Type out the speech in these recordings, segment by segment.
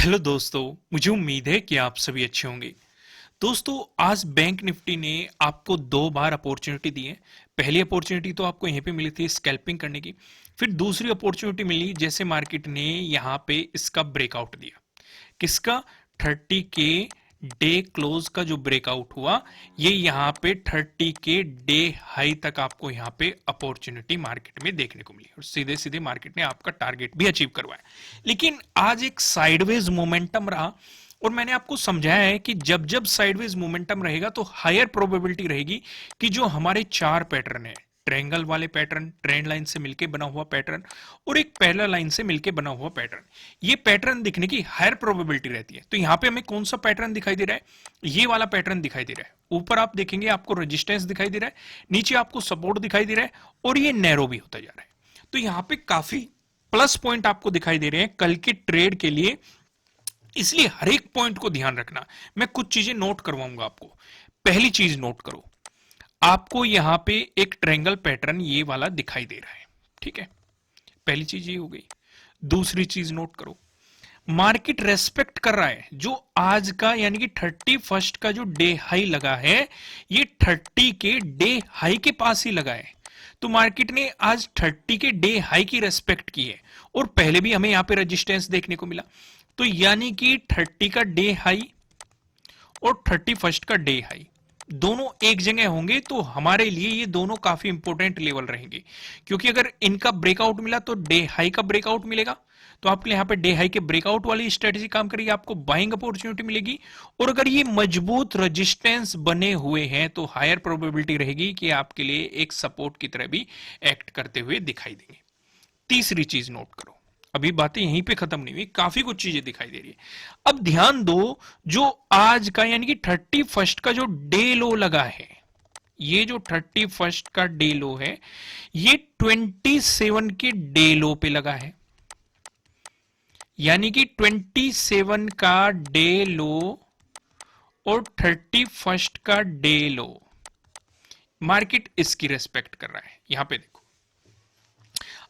Hello दोस्तों। मुझे उम्मीद है कि आप सभी अच्छे होंगे। दोस्तों, आज बैंक निफ्टी ने आपको दो बार अपॉर्चुनिटी दी है। पहली अपॉर्चुनिटी तो आपको यहीं पे मिली थी स्कैल्पिंग करने की। फिर दूसरी अपॉर्चुनिटी मिली जैसे मार्केट ने यहाँ पे इसका ब्रेकआउट दिया। किसका? 30 के डे क्लोज का जो ब्रेकआउट हुआ, ये यहाँ पे 30 के डे हाई तक आपको यहाँ पे अपॉर्चुनिटी मार्केट में देखने को मिली और सीधे सीधे मार्केट ने आपका टारगेट भी अचीव करवाया। लेकिन आज एक साइडवेज मोमेंटम रहा और मैंने आपको समझाया है कि जब जब साइडवेज मोमेंटम रहेगा तो हायर प्रोबेबिलिटी रहेगी कि जो हमारे चार पैटर्न है, ट्रायंगल वाले पैटर्न, ट्रेंड लाइन से मिलके बना हुआ पैटर्न और एक पैरेलल लाइन से मिलके बना हुआ पैटर्न, ये पैटर्न दिखने की हायर प्रोबेबिलिटी रहती है। तो यहां पे हमें कौन सा पैटर्न दिखाई दे रहा है? ये वाला पैटर्न दिखाई दे रहा है। ऊपर आप देखेंगे आपको रेजिस्टेंस दिखाई दे रहा है, नीचे आपको सपोर्ट दिखाई दे रहा है और ये नैरो भी होता जा रहा है। तो यहां पे काफी प्लस पॉइंट आपको दिखाई दे रहे हैं कल के ट्रेड के लिए। इसलिए हर एक पॉइंट को ध्यान रखना। मैं कुछ चीजें नोट करवाऊंगा आपको। पहली चीज नोट करो, आपको यहां पे एक ट्रायंगल पैटर्न ये वाला दिखाई दे रहा है। ठीक है, पहली चीज ये हो गई। दूसरी चीज नोट करो, मार्केट रेस्पेक्ट कर रहा है जो आज का यानी कि 31 का जो डे हाई लगा है, ये 30 के डे हाई के पास ही लगा है। तो मार्केट ने आज 30 के डे हाई की रेस्पेक्ट की है और पहले भी हमें यहां पे रेजिस्टेंस देखने को मिला। तो यानी कि 30 का डे हाई और 31 का डे हाई दोनों एक जगह होंगे तो हमारे लिए ये दोनों काफी इंपॉर्टेंट लेवल रहेंगे, क्योंकि अगर इनका ब्रेकआउट मिला तो डे हाई का ब्रेकआउट मिलेगा, तो आपके यहाँ पे डे हाई के ब्रेकआउट वाली स्ट्रेटेजी काम करेगी, आपको बाइंग अपॉर्चुनिटी मिलेगी। और अगर ये मजबूत रेजिस्टेंस बने हुए हैं तो हायर प्रोबेबिलिटी रहेगी कि आपके लिए एक सपोर्ट की तरह भी एक्ट करते हुए दिखाई देंगे। तीसरी चीज नोट करो, अभी बातें यहीं पे खत्म नहीं हुई, काफी कुछ चीजें दिखाई दे रही है। अब ध्यान दो, जो आज का यानी कि 31 का जो डे लो लगा है, ये जो 31 का डे लो है, ये 27 के डे लो पे लगा है। यानी कि 27 का डे लो और 31 का डे लो, मार्केट इसकी रेस्पेक्ट कर रहा है। यहां पे देखो,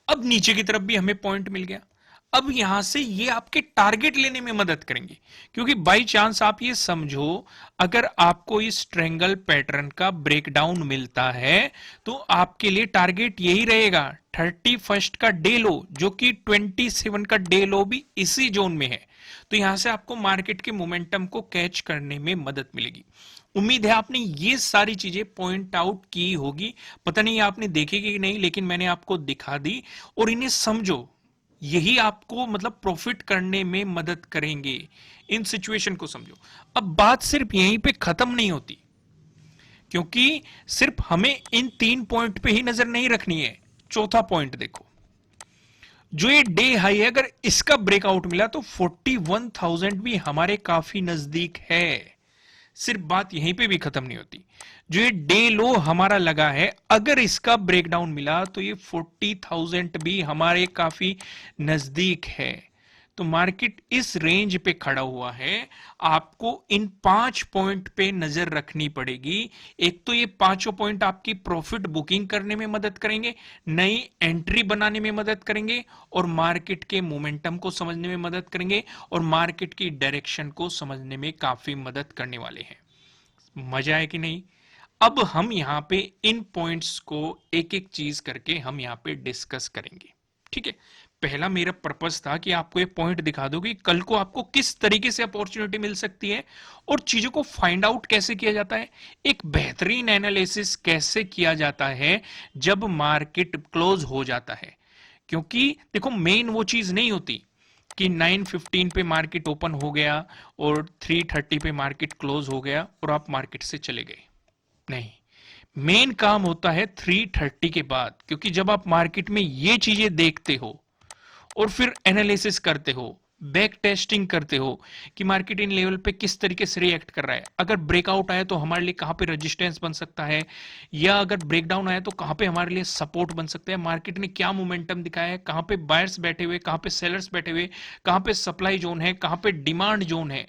अब नीचे की तरफ भी हमें पॉइंट मिल गया। अब यहां से ये आपके टारगेट लेने में मदद करेंगे, क्योंकि बाई चांस आप ये समझो, अगर आपको इस ट्रायंगल पैटर्न का ब्रेकडाउन मिलता है तो आपके लिए टारगेट यही रहेगा 31 का डे लो, जो कि 27 का डे लो भी इसी जोन में है। तो यहां से आपको मार्केट के मोमेंटम को कैच करने में मदद मिलेगी। उम्मीद है आपने ये सारी चीजें पॉइंट आउट की होगी। पता नहीं आपने देखी कि नहीं, लेकिन मैंने आपको दिखा दी और इन्हें समझो, यही आपको मतलब प्रॉफिट करने में मदद करेंगे। इन सिचुएशन को समझो। अब बात सिर्फ यहीं पे खत्म नहीं होती, क्योंकि सिर्फ हमें इन तीन पॉइंट पे ही नजर नहीं रखनी है। चौथा पॉइंट देखो, जो ये डे हाई है, अगर इसका ब्रेकआउट मिला तो 41,000 भी हमारे काफी नजदीक है। सिर्फ बात यहीं पे भी खत्म नहीं होती, जो ये डे लो हमारा लगा है, अगर इसका ब्रेकडाउन मिला तो ये 40,000 भी हमारे काफी नजदीक है। तो मार्केट इस रेंज पे खड़ा हुआ है। आपको इन 5 पॉइंट पे नजर रखनी पड़ेगी। एक तो ये पांचों पॉइंट आपकी प्रॉफिट बुकिंग करने में मदद करेंगे, नई एंट्री बनाने में मदद करेंगे और मार्केट के मोमेंटम को समझने में मदद करेंगे और मार्केट की डायरेक्शन को समझने में काफी मदद करने वाले हैं। मजा है कि नहीं? अब हम यहां पे इन पॉइंट्स को एक एक चीज करके हम यहां पे डिस्कस करेंगे। ठीक है, पहला मेरा पर्पस था कि आपको एक पॉइंट दिखा दो कि कल को आपको किस तरीके से अपॉर्चुनिटी मिल सकती है और चीजों को फाइंड आउट कैसे किया जाता है, एक बेहतरीन एनालिसिस कैसे किया जाता है जब मार्केट क्लोज हो जाता है। क्योंकि देखो, मेन वो चीज नहीं होती कि 9:15 पे मार्केट ओपन हो गया और 3:30 पे मार्केट क्लोज हो गया और आप मार्केट से चले गए। नहीं, मेन काम होता है 3:30 के बाद, क्योंकि जब आप मार्केट में ये चीजें देखते हो और फिर एनालिसिस करते हो, बैक टेस्टिंग करते हो कि मार्केट इन लेवल पे किस तरीके से रिएक्ट कर रहा है, अगर ब्रेकआउट आया तो हमारे लिए कहां पे रेजिस्टेंस बन सकता है, या अगर ब्रेकडाउन आया तो कहां पे हमारे लिए सपोर्ट बन सकता है, मार्केट ने क्या मोमेंटम दिखाया है, कहां पे बायर्स बैठे हुए, कहां पे सेलर्स बैठे हुए, कहां पे सप्लाई जोन है, कहां पे डिमांड जोन है।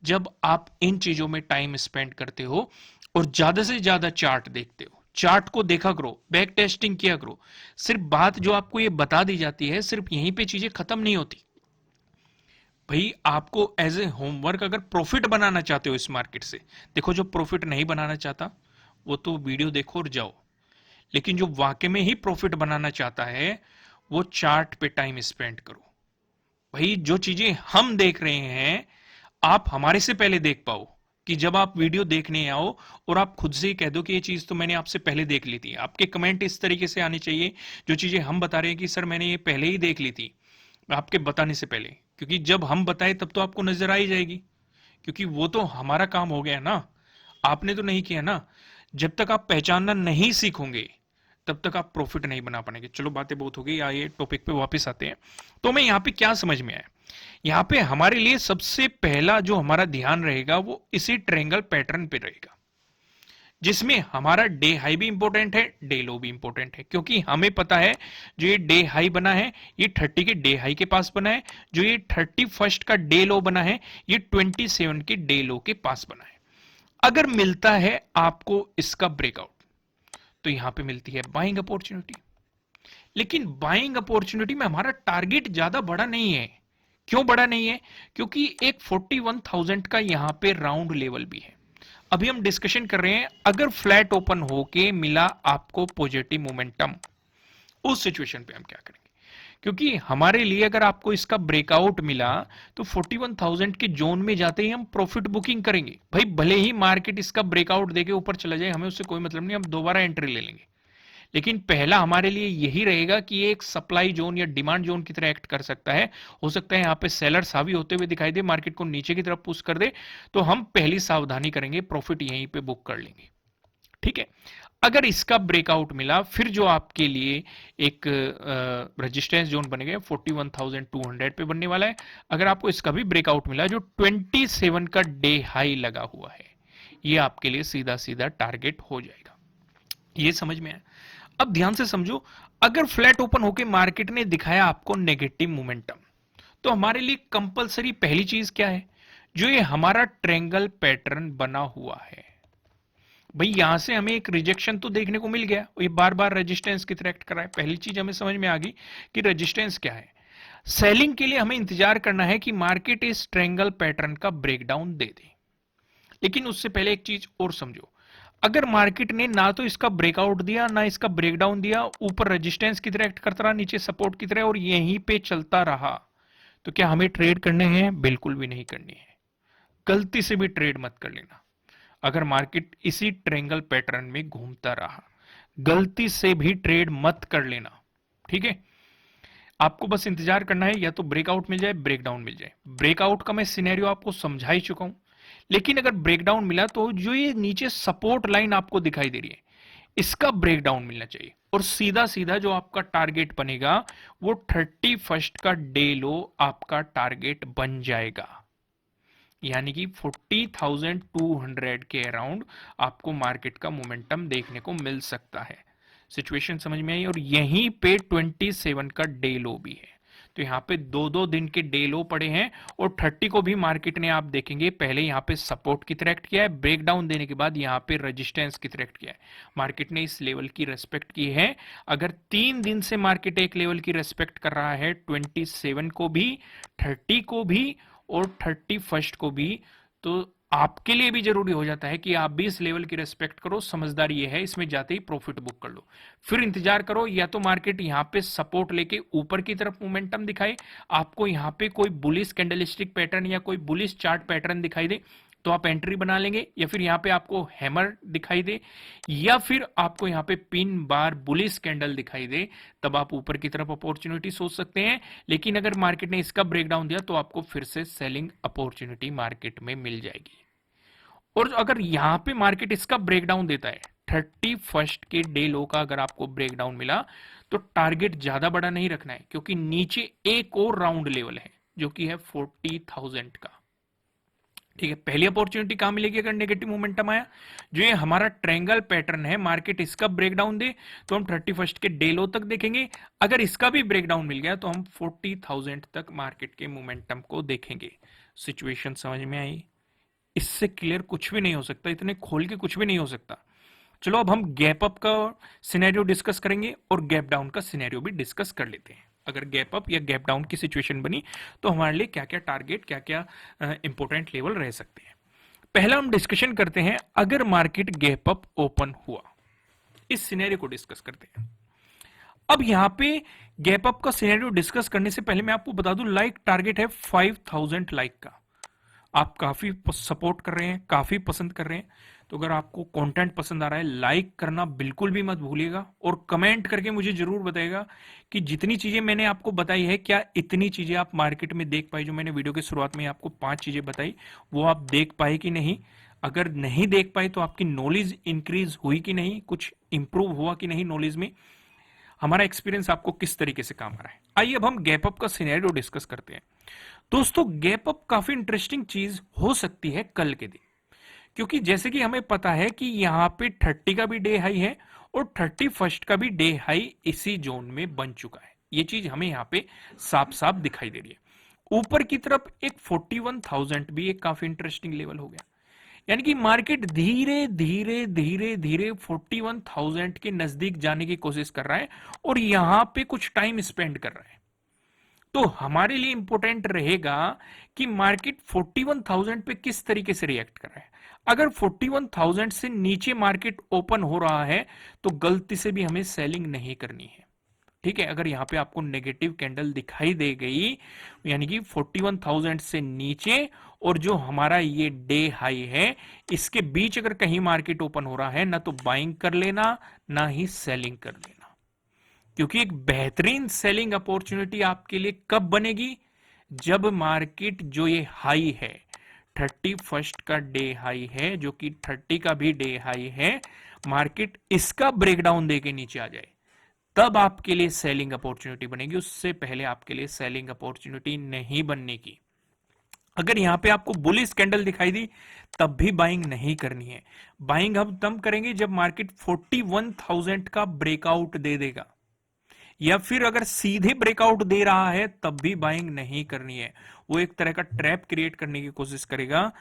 जब आप इन चीजों में टाइम स्पेंड करते हो और ज्यादा से ज्यादा चार्ट देखते हो, चार्ट को देखा करो, बैक टेस्टिंग किया करो। सिर्फ बात जो आपको ये बता दी जाती है, सिर्फ यहीं पे चीजें खत्म नहीं होती। भाई आपको एज ए होमवर्क अगर प्रॉफिट बनाना चाहते हो इस मार्केट से, देखो जो प्रॉफिट नहीं बनाना चाहता वो तो वीडियो देखो और जाओ, लेकिन जो वाकई में ही प्रॉफिट बनाना चाहता है वो चार्ट पे टाइम स्पेंड करो। भाई जो चीजें हम देख रहे हैं आप हमारे से पहले देख पाओ, कि जब आप वीडियो देखने आओ और आप खुद से ही कह दो कि ये चीज तो मैंने आपसे पहले देख ली थी। आपके कमेंट इस तरीके से आने चाहिए, जो चीजें हम बता रहे हैं कि सर मैंने ये पहले ही देख ली थी, आपके बताने से पहले, क्योंकि जब हम बताए तब तो आपको नजर आ ही जाएगी, क्योंकि वो तो हमारा काम हो गया ना, आपने तो नहीं किया ना। जब तक आप पहचानना नहीं सीखोगे तब तक आप प्रॉफिट नहीं बना पाएंगे। चलो बातें बहुत हो गई, आइए टॉपिक पे वापस आते हैं। तो मैं यहाँ पे क्या समझ में आया, यहाँ पे हमारे लिए सबसे पहला जो हमारा ध्यान रहेगा वो इसी ट्रायंगल पैटर्न पे रहेगा, जिसमें हमारा डे हाई भी इंपॉर्टेंट है, डे लो भी इंपॉर्टेंट है, क्योंकि हमें पता है जो ये डे हाई बना है ये 30 के डे हाई के पास बना है, जो ये 31 का डे लो बना है ये 27 के डे लो के पास बना है। अगर मिलता है आपको इसका ब्रेकआउट तो यहां पे मिलती है बाइंग अपॉर्चुनिटी, लेकिन बाइंग अपॉर्चुनिटी में हमारा टारगेट ज्यादा बड़ा नहीं है। क्यों बड़ा नहीं है? क्योंकि एक 41,000 का यहां पे राउंड लेवल भी है। अभी हम डिस्कशन कर रहे हैं अगर फ्लैट ओपन होके मिला आपको पॉजिटिव मोमेंटम, उस सिचुएशन पे हम क्या करेंगे, क्योंकि हमारे लिए अगर आपको इसका ब्रेकआउट मिला तो 41,000 के जोन में जाते ही हम प्रॉफिट बुकिंग करेंगे। भाई भले ही मार्केट इसका ब्रेकआउट देके ऊपर चला जाए, हमें उससे कोई मतलब नहीं, हम दोबारा एंट्री ले लेंगे। लेकिन पहला हमारे लिए यही रहेगा कि ये एक सप्लाई जोन या डिमांड जोन की तरह एक्ट कर सकता है। हो सकता है यहां पे सेलर्स हावी होते हुए दिखाई दे, मार्केट को नीचे की तरफ पुश कर दे, तो हम पहली सावधानी करेंगे, प्रॉफिट यहीं पे बुक कर लेंगे। ठीक है। अगर इसका ब्रेकआउट मिला फिर जो आपके लिए एक रेजिस्टेंस जोन बनेगा 41,200 पे बनने वाला है। अगर आपको इसका भी ब्रेकआउट मिला जो 27 का डे हाई लगा हुआ है, ये आपके लिए सीधा सीधा टारगेट हो जाएगा। ये समझ में आया? अब ध्यान से समझो, अगर फ्लैट ओपन होके मार्केट ने दिखाया आपको नेगेटिव मोमेंटम, तो हमारे लिए कंपलसरी पहली चीज क्या है, जो ये हमारा ट्रायंगल पैटर्न बना हुआ है। भाई यहां से हमें एक रिजेक्शन तो देखने को मिल गया, ये बार बार रेजिस्टेंस की तरह एक्ट कर रहा है। पहली चीज हमें समझ में आ गई कि रेजिस्टेंस क्या है। सेलिंग के लिए हमें इंतजार करना है कि मार्केट इस ट्रायंगल पैटर्न का ब्रेकडाउन दे दे। लेकिन उससे पहले एक चीज और समझो, अगर मार्केट ने ना तो इसका ब्रेकआउट दिया ना इसका ब्रेकडाउन दिया, ऊपर रेजिस्टेंस की तरह एक्ट करता रहा, नीचे सपोर्ट की तरह, और यहीं पे चलता रहा, तो क्या हमें ट्रेड करने हैं? बिल्कुल भी नहीं करनी है। गलती से भी ट्रेड मत कर लेना। अगर मार्केट इसी ट्रायंगल पैटर्न में घूमता रहा, गलती से भी ट्रेड मत कर लेना। ठीक है। आपको बस इंतजार करना है, या तो ब्रेकआउट मिल जाए, ब्रेकडाउन मिल जाए। ब्रेकआउट का मैं सिनेरियो आपको समझा ही चुका हूं, लेकिन अगर ब्रेकडाउन मिला तो जो ये नीचे सपोर्ट लाइन आपको दिखाई दे रही है, इसका ब्रेकडाउन मिलना चाहिए, और सीधा सीधा जो आपका टारगेट बनेगा वो 31 का डे लो आपका टारगेट बन जाएगा। यानी कि 40,200 के अराउंड आपको मार्केट का मोमेंटम देखने को मिल सकता है। सिचुएशन समझ में आई? और यहीं पे 27 का डे लो भी है, तो यहाँ पे दो दो दिन के डे लो पड़े हैं, और 30 को भी मार्केट ने आप देखेंगे पहले यहाँ पे सपोर्ट की तरह एक्ट किया है, ब्रेकडाउन देने के बाद यहाँ पे रेजिस्टेंस की तरह एक्ट किया है। मार्केट ने इस लेवल की रेस्पेक्ट की है। अगर 3 दिन से मार्केट एक लेवल की रेस्पेक्ट कर रहा है, 27 को भी, 30 को भी और 31 को भी, तो आपके लिए भी जरूरी हो जाता है कि आप भी इस लेवल की रेस्पेक्ट करो। समझदारी ये है, इसमें जाते ही प्रॉफिट बुक कर लो। फिर इंतजार करो, या तो मार्केट यहां पे सपोर्ट लेके ऊपर की तरफ मोमेंटम दिखाए, आपको यहां पे कोई बुलिश कैंडलस्टिक पैटर्न या कोई बुलिश चार्ट पैटर्न दिखाई दे तो आप एंट्री बना लेंगे, या फिर यहां पे आपको हैमर दिखाई दे, या फिर आपको यहां पे पिन बार बुलिश कैंडल दिखाई दे, तब आप ऊपर की तरफ अपॉर्चुनिटी सोच सकते हैं। लेकिन अगर मार्केट ने इसका ब्रेकडाउन दिया तो आपको फिर से सेलिंग अपॉर्चुनिटी मार्केट में मिल जाएगी। और अगर यहां पे मार्केट इसका ब्रेकडाउन देता है, 31 के डे लो का अगर आपको ब्रेकडाउन मिला, तो टारगेट ज्यादा बड़ा नहीं रखना है, क्योंकि नीचे एक और राउंड लेवल है जो कि है 40,000 का। ठीक है। पहली अपॉर्चुनिटी कहां मिलेगी अगर नेगेटिव मोमेंटम आया, जो ये हमारा ट्रायंगल पैटर्न है, मार्केट इसका ब्रेकडाउन दे तो हम 31 के डे लो तक देखेंगे। अगर इसका भी ब्रेकडाउन मिल गया तो हम 40,000 तक मार्केट के मोमेंटम को देखेंगे। सिचुएशन समझ में आई? इससे क्लियर कुछ भी नहीं हो सकता, इतने खोल के कुछ भी नहीं हो सकता। चलो अब हम गैप अप का सिनेरियो डिस्कस करेंगे और गैप डाउन का सिनेरियो भी डिस्कस कर लेते हैं। अगर गैप अप या गैप डाउन की सिचुएशन बनी तो हमारे लिए क्या क्या टारगेट, क्या क्या इंपॉर्टेंट लेवल रह सकते हैं। पहला हम डिस्कशन करते हैं अगर मार्केट गैप अप ओपन हुआ, इस सिनेरियो को डिस्कस करते हैं। अब यहां पे गैप अप का सिनेरियो डिस्कस करने से पहले मैं आपको बता दूं, लाइक टारगेट है 5000 लाइक का। आप काफी सपोर्ट कर रहे हैं, काफी पसंद कर रहे हैं, तो अगर आपको कंटेंट पसंद आ रहा है, लाइक करना बिल्कुल भी मत भूलिएगा और कमेंट करके मुझे जरूर बताइएगा कि जितनी चीजें मैंने आपको बताई है, क्या इतनी चीजें आप मार्केट में देख पाए। जो मैंने वीडियो के शुरुआत में आपको 5 चीजें बताई, वो आप देख पाए कि नहीं। अगर नहीं देख पाए तो आपकी नॉलेज इंक्रीज हुई कि नहीं, कुछ इंप्रूव हुआ कि नहीं नॉलेज में, हमारा एक्सपीरियंस आपको किस तरीके से काम आ रहा है। आइए अब हम गैप अप का सिनेरियो डिस्कस करते हैं। दोस्तों, गैप अप काफी इंटरेस्टिंग चीज हो सकती है कल के दिन, क्योंकि जैसे कि हमें पता है कि यहां पे 30 का भी डे हाई है और 31 का भी डे हाई इसी जोन में बन चुका है। ये चीज हमें यहां पे साफ साफ दिखाई दे रही है। ऊपर की तरफ एक 41,000 भी एक काफी इंटरेस्टिंग लेवल हो गया, यानी कि मार्केट धीरे धीरे धीरे धीरे 41,000 के नजदीक जाने की कोशिश कर रहा है और यहां पे कुछ टाइम स्पेंड कर रहा है। तो हमारे लिए इंपॉर्टेंट रहेगा कि मार्केट 41,000 पे किस तरीके से रिएक्ट कर रहा है। अगर 41,000 से नीचे मार्केट ओपन हो रहा है तो गलती से भी हमें सेलिंग नहीं करनी है, ठीक है। अगर यहां पे आपको नेगेटिव कैंडल दिखाई दे गई, यानी कि 41,000 से नीचे और जो हमारा ये डे हाई है, इसके बीच अगर कहीं मार्केट ओपन हो रहा है, ना तो बाइंग कर लेना ना ही सेलिंग कर लेना, क्योंकि एक बेहतरीन सेलिंग अपॉर्चुनिटी आपके लिए कब बनेगी, जब मार्केट जो ये हाई है 31 का डे हाई है, जो कि 30 का भी डे हाई है, मार्केट इसका ब्रेकडाउन देके नीचे आ जाए, तब आपके लिए सेलिंग अपॉर्चुनिटी बनेगी। उससे पहले आपके लिए सेलिंग अपॉर्चुनिटी नहीं बनने की। अगर यहां पे आपको बुलिश कैंडल दिखाई दी, तब भी बाइंग नहीं करनी है। बाइंग हम तब करेंगे जब मार्केट 41,000 का ब्रेकआउट दे देगा, या फिर अगर सीधे ब्रेकआउट दे रहा है तब भी बाइंग नहीं करनी है। वो एक तरह का ट्रैप क्रिएट करने की कोशिश करेगा।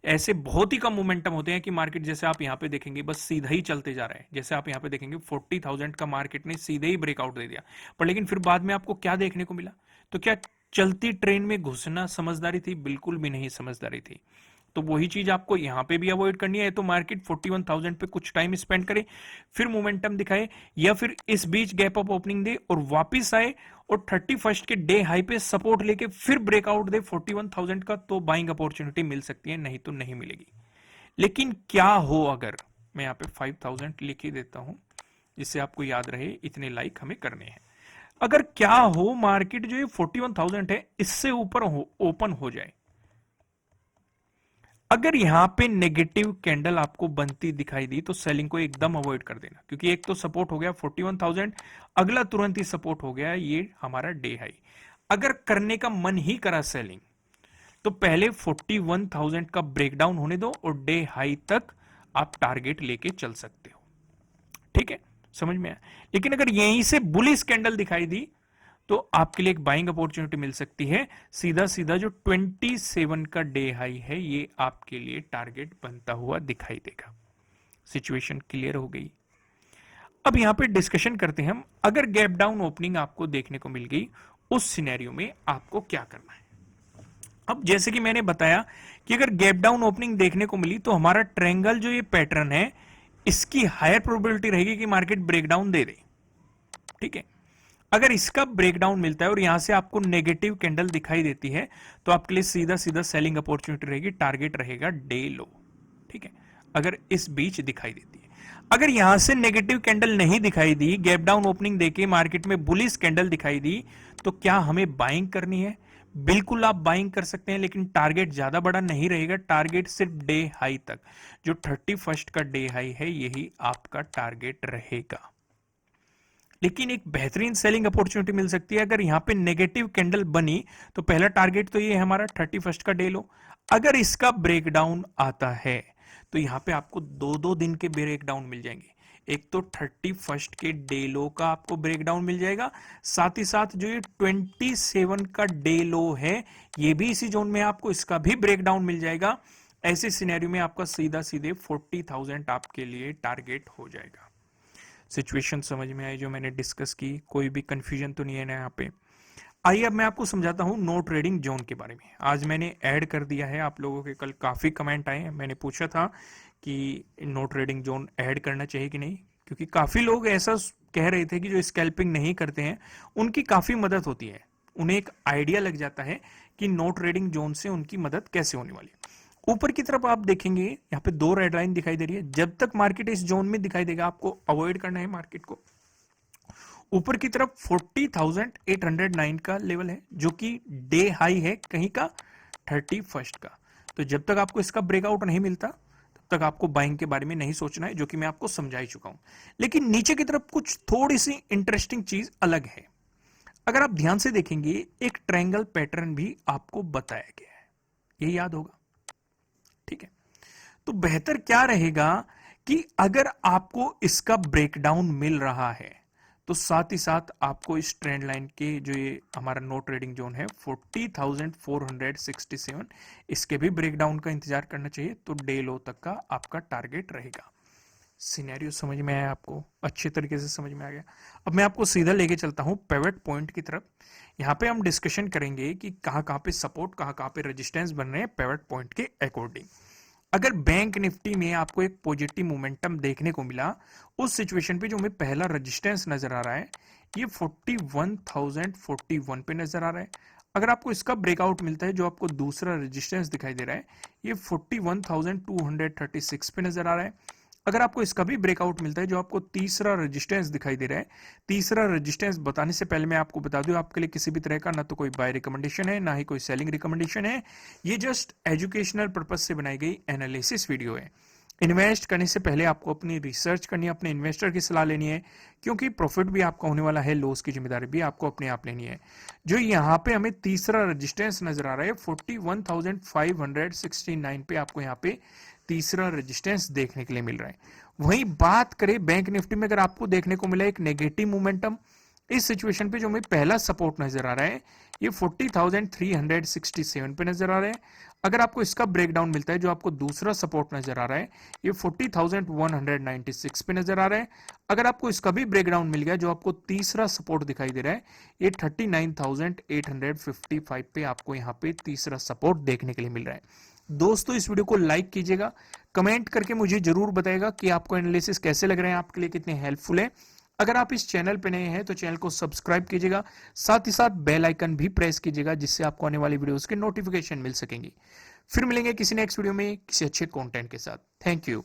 ऐसे बहुत ही कम मोमेंटम होते हैं कि मार्केट, जैसे आप यहां पे देखेंगे, बस सीधा ही चलते जा रहा है। जैसे आप यहां पे देखेंगे 40,000 का मार्केट ने सीधे ही ब्रेकआउट दे दिया, पर लेकिन फिर बाद में आपको क्या देखने को मिला, तो क्या चलती ट्रेन में घुसना समझदारी थी? बिल्कुल भी नहीं समझदारी थी। तो वही चीज आपको यहां पे भी अवॉइड करनी है। तो मार्केट 41,000 पे कुछ टाइम स्पेंड करे, फिर मोमेंटम दिखाए, या फिर इस बीच गैप अप ओपनिंग दे और वापस आए और 31 के डे हाई पे सपोर्ट लेके फिर ब्रेकआउट दे 41,000 का, तो बाइंग अपॉर्चुनिटी मिल सकती है, नहीं तो नहीं मिलेगी। लेकिन क्या हो, अगर मैं यहाँ पे 5,000 लिख ही देता हूं जिससे आपको याद रहे इतने लाइक हमें करने हैं। अगर क्या हो, मार्केट जो ये 41,000 है इससे ऊपर ओपन हो जाए, अगर यहां पे नेगेटिव कैंडल आपको बनती दिखाई दी, तो सेलिंग को एकदम अवॉइड कर देना, क्योंकि एक तो सपोर्ट हो गया 41,000, अगला तुरंत ही सपोर्ट हो गया ये हमारा डे हाई। अगर करने का मन ही करा सेलिंग, तो पहले 41,000 का ब्रेकडाउन होने दो और डे हाई तक आप टारगेट लेके चल सकते हो, ठीक है, समझ में आया। लेकिन अगर यहीं से बुलिश कैंडल दिखाई दी, तो आपके लिए एक बाइंग अपॉर्चुनिटी मिल सकती है। सीधा सीधा जो 27 का डे हाई है, ये आपके लिए टारगेट बनता हुआ दिखाई देगा। सिचुएशन क्लियर हो गई। अब यहां पे डिस्कशन करते हैं हम, अगर गैप डाउन ओपनिंग आपको देखने को मिल गई, उस सिनेरियो में आपको क्या करना है। अब जैसे कि मैंने बताया कि अगर गैप डाउन ओपनिंग देखने को मिली, तो हमारा ट्रायंगल जो ये पैटर्न है, इसकी हायर प्रोबेबिलिटी रहेगी कि मार्केट ब्रेकडाउन दे दे, ठीक है। अगर इसका ब्रेकडाउन मिलता है और यहां से आपको नेगेटिव कैंडल दिखाई देती है, तो आपके लिए सीधा सीधा सेलिंग अपॉर्चुनिटी रहेगी, टारगेट रहेगा डे लो, ठीक है। अगर इस बीच दिखाई देती है, अगर यहां से नेगेटिव कैंडल नहीं दिखाई दी, गैप डाउन ओपनिंग देके मार्केट में बुलिश कैंडल दिखाई दी, तो क्या हमें बाइंग करनी है? बिल्कुल आप बाइंग कर सकते हैं, लेकिन टारगेट ज्यादा बड़ा नहीं रहेगा। टारगेट सिर्फ डे हाई तक, जो 31 का डे हाई है, यही आपका टारगेट रहेगा। लेकिन एक बेहतरीन सेलिंग अपॉर्चुनिटी मिल सकती है। अगर यहां पे नेगेटिव कैंडल बनी, तो पहला टारगेट तो ये है हमारा 31 का डे लो। अगर इसका ब्रेकडाउन आता है, तो यहां पे आपको दो दो दिन के ब्रेकडाउन मिल जाएंगे। एक तो 31 के डे लो का आपको ब्रेकडाउन मिल जाएगा, साथ ही साथ जो ये 27 का डे लो है, ये भी इसी जोन में आपको इसका भी ब्रेकडाउन मिल जाएगा। ऐसे सिनेरियो में आपका सीधा सीधे 40,000 आपके लिए टारगेट हो जाएगा। सिचुएशन समझ में आई जो मैंने डिस्कस की? कोई भी कंफ्यूजन तो नहीं है ना यहाँ पे? आइए अब मैं आपको समझाता हूं नो ट्रेडिंग जोन के बारे में। आज मैंने ऐड कर दिया है, आप लोगों के कल काफ़ी कमेंट आए हैं। मैंने पूछा था कि नो ट्रेडिंग जोन ऐड करना चाहिए कि नहीं, क्योंकि काफ़ी लोग ऐसा कह रहे थे कि जो स्कैल्पिंग नहीं करते हैं उनकी काफ़ी मदद होती है। उन्हें एक आइडिया लग जाता है कि नो ट्रेडिंग जोन से उनकी मदद कैसे होने वाली है। ऊपर की तरफ आप देखेंगे यहाँ पे 2 रेड लाइन दिखाई दे रही है। जब तक मार्केट इस जोन में दिखाई देगा आपको अवॉइड करना है मार्केट को। ऊपर की तरफ 40,809 का लेवल है जो कि डे हाई है कहीं का 31st का। तो जब तक आपको इसका ब्रेकआउट नहीं मिलता तब तक आपको बाइंग के बारे में नहीं सोचना है, जो कि मैं आपको समझा ही चुका हूं। लेकिन नीचे की तरफ कुछ थोड़ी सी इंटरेस्टिंग चीज अलग है। अगर आप ध्यान से देखेंगे एक ट्रायंगल पैटर्न भी आपको बताया गया है, ये याद होगा, ठीक है। तो बेहतर क्या रहेगा कि अगर आपको इसका ब्रेकडाउन मिल रहा है तो साथ ही साथ आपको इस ट्रेंड लाइन के जो ये हमारा नो ट्रेडिंग जोन है 40,467, इसके भी ब्रेकडाउन का इंतजार करना चाहिए। तो डे लो तक का आपका टारगेट रहेगा। सिनेरियो समझ में आया आपको? अच्छे तरीके से समझ में आ गया। अब मैं आपको सीधा लेके चलता हूं पिवट पॉइंट की तरफ। यहां पे हम डिस्कशन करेंगे कि कहां कहां पे सपोर्ट, कहां कहां पे रेजिस्टेंस बन रहे हैं पिवट पॉइंट के अकॉर्डिंग। अगर बैंक निफ्टी में आपको एक पॉजिटिव मोमेंटम देखने को मिला, उस सिचुएशन पे जो हमें पहला रेजिस्टेंस नजर आ रहा है ये 41,041 पे नजर आ रहा है। अगर आपको इसका ब्रेकआउट मिलता है, जो आपको दूसरा रेजिस्टेंस दिखाई दे रहा है ये 41,236 पे नजर आ रहा है। अगर आपको इसका भी ब्रेकआउट मिलता है, जो आपको तीसरा रेजिस्टेंस दिखाई दे रहा है। तीसरा रेजिस्टेंस बताने से पहले मैं आपको बता दूं, आपके लिए किसी भी तरह का ना तो कोई बाय रिकमेंडेशन है, ना ही कोई सेलिंग रिकमेंडेशन है। ये जस्ट एजुकेशनल पर्पज से बनाई गई एनालिसिस वीडियो है। इन्वेस्ट करने से पहले आपको अपनी रिसर्च करनी है, अपने इन्वेस्टर की सलाह लेनी है, क्योंकि प्रॉफिट भी आपका होने वाला है, लॉस की जिम्मेदारी भी आपको अपने आप लेनी है। जो यहाँ पे हमें तीसरा रेजिस्टेंस नजर आ रहा है 41,569 पे आपको यहाँ पे तीसरा रेजिस्टेंस देखने के लिए मिल रहा है। वहीं बात करें बैंक निफ्टी में, अगर आपको देखने को मिला एक नेगेटिव मोमेंटम, इस सिचुएशन पे जो हमें पहला सपोर्ट नजर आ रहा है ये 40,367 पे नजर आ रहा है। अगर आपको इसका ब्रेकडाउन मिलता है, जो आपको दूसरा सपोर्ट नजर आ रहा है ये 40,196 पे नजर आ रहा है। अगर आपको इसका भी ब्रेकडाउन मिल गया, जो आपको तीसरा सपोर्ट दिखाई दे रहा है ये 39,855 पे आपको यहाँ पे तीसरा सपोर्ट देखने के लिए मिल रहा है। दोस्तों इस वीडियो को लाइक कीजिएगा, कमेंट करके मुझे जरूर बताइएगा कि आपको एनालिसिस कैसे लग रहे हैं, आपके लिए कितने हेल्पफुल है। अगर आप इस चैनल पे नए हैं तो चैनल को सब्सक्राइब कीजिएगा, साथ ही साथ बेल आइकन भी प्रेस कीजिएगा, जिससे आपको आने वाली वीडियोस के नोटिफिकेशन मिल सकेंगी। फिर मिलेंगे किसी नेक्स्ट वीडियो में किसी अच्छे कंटेंट के साथ। Thank you.